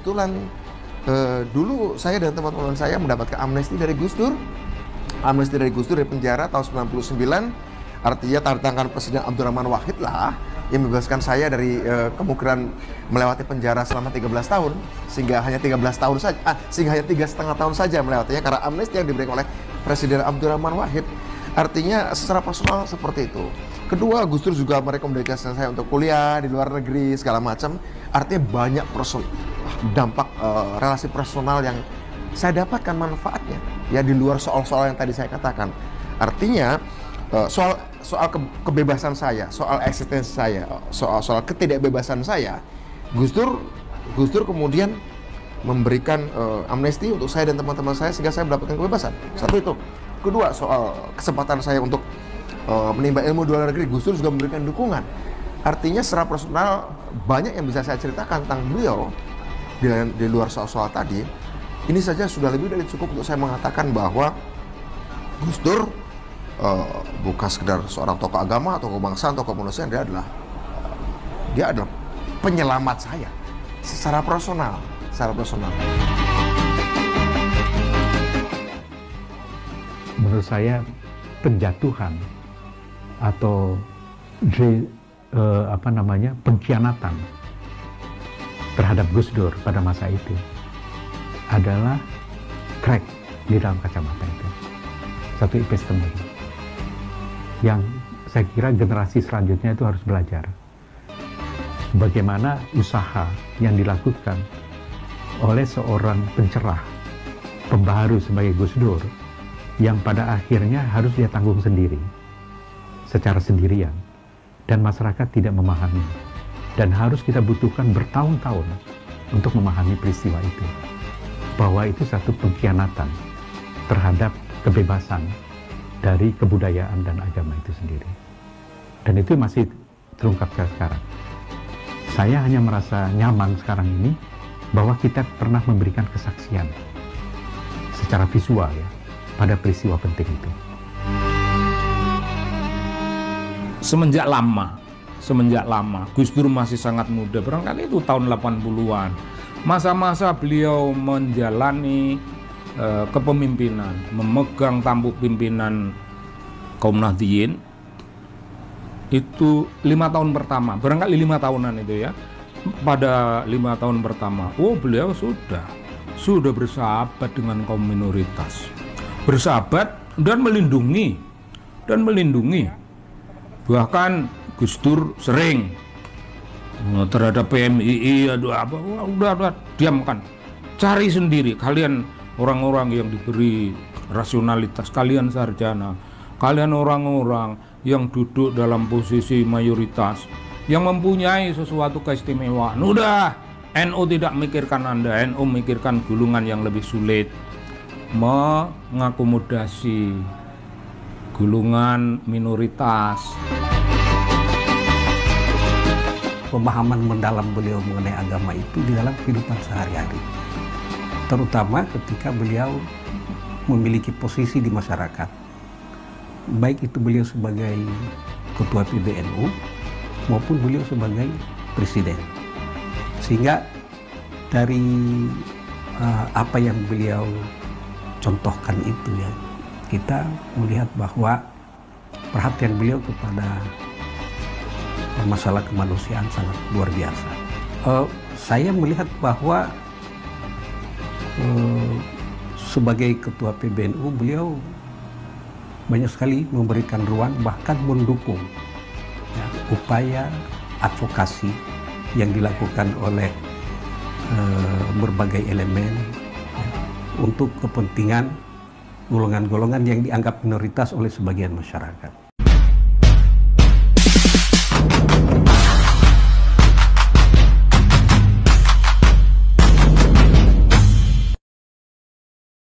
kebetulan dulu saya dan teman-teman saya mendapatkan amnesti dari Gus Dur. Amnesti dari Gus Dur dari penjara tahun 99, artinya tantangan Presiden Abdurrahman Wahid lah yang membebaskan saya dari kemungkinan melewati penjara selama 13 tahun, sehingga hanya 13 tahun saja, sehingga hanya 3,5 tahun saja melewatinya karena amnesti yang diberikan oleh Presiden Abdurrahman Wahid. Artinya secara personal seperti itu. Kedua, Gus Dur juga merekomendasikan saya untuk kuliah di luar negeri segala macam. Artinya banyak dampak relasi personal yang saya dapatkan manfaatnya ya di luar soal-soal yang tadi saya katakan. Artinya soal kebebasan saya, soal eksistensi saya, soal ketidakbebasan saya, Gus Dur kemudian memberikan amnesti untuk saya dan teman-teman saya sehingga saya mendapatkan kebebasan. Satu itu. Kedua, soal kesempatan saya untuk menimba ilmu di luar negeri, Gus Dur juga memberikan dukungan. Artinya secara personal banyak yang bisa saya ceritakan tentang beliau di luar soal-soal tadi. Ini saja sudah lebih dari cukup untuk saya mengatakan bahwa Gus Dur bukan sekedar seorang tokoh agama, tokoh kebangsaan, tokoh kemanusiaan. Dia adalah penyelamat saya secara personal. Menurut saya penjatuhan atau pengkhianatan terhadap Gus Dur pada masa itu adalah crack di dalam kacamata itu, satu epistemologi yang saya kira generasi selanjutnya itu harus belajar bagaimana usaha yang dilakukan oleh seorang pencerah, pembaharu sebagai Gus Dur yang pada akhirnya harus dia tanggung sendiri secara sendirian dan masyarakat tidak memahami dan harus kita butuhkan bertahun-tahun untuk memahami peristiwa itu, bahwa itu satu pengkhianatan terhadap kebebasan dari kebudayaan dan agama itu sendiri, dan itu masih terungkap sekarang. Saya hanya merasa nyaman sekarang ini bahwa kita pernah memberikan kesaksian secara visual ya pada peristiwa penting itu. Semenjak lama, Gus Dur masih sangat muda, barangkali itu tahun 80-an. Masa-masa beliau menjalani kepemimpinan, memegang tampuk pimpinan kaum Nahdliyin itu 5 tahun pertama, barangkali 5 tahunan itu ya. Pada 5 tahun pertama, beliau sudah bersahabat dengan kaum minoritas. Bersahabat dan melindungi. Bahkan Gus Dur sering terhadap PMII, udah diamkan, cari sendiri. Kalian orang-orang yang diberi rasionalitas, kalian sarjana, kalian orang-orang yang duduk dalam posisi mayoritas, yang mempunyai sesuatu keistimewaan. Udah, NU tidak mikirkan Anda, NU mikirkan golongan yang lebih sulit, mengakomodasi golongan minoritas. Pemahaman mendalam beliau mengenai agama itu di dalam kehidupan sehari-hari, terutama ketika beliau memiliki posisi di masyarakat, baik itu beliau sebagai ketua PBNU maupun beliau sebagai presiden. Sehingga dari apa yang beliau contohkan itu ya, kita melihat bahwa perhatian beliau kepada masalah kemanusiaan sangat luar biasa. Saya melihat bahwa sebagai ketua PBNU beliau banyak sekali memberikan ruang, bahkan mendukung ya, upaya advokasi yang dilakukan oleh berbagai elemen ya, untuk kepentingan golongan-golongan yang dianggap minoritas oleh sebagian masyarakat.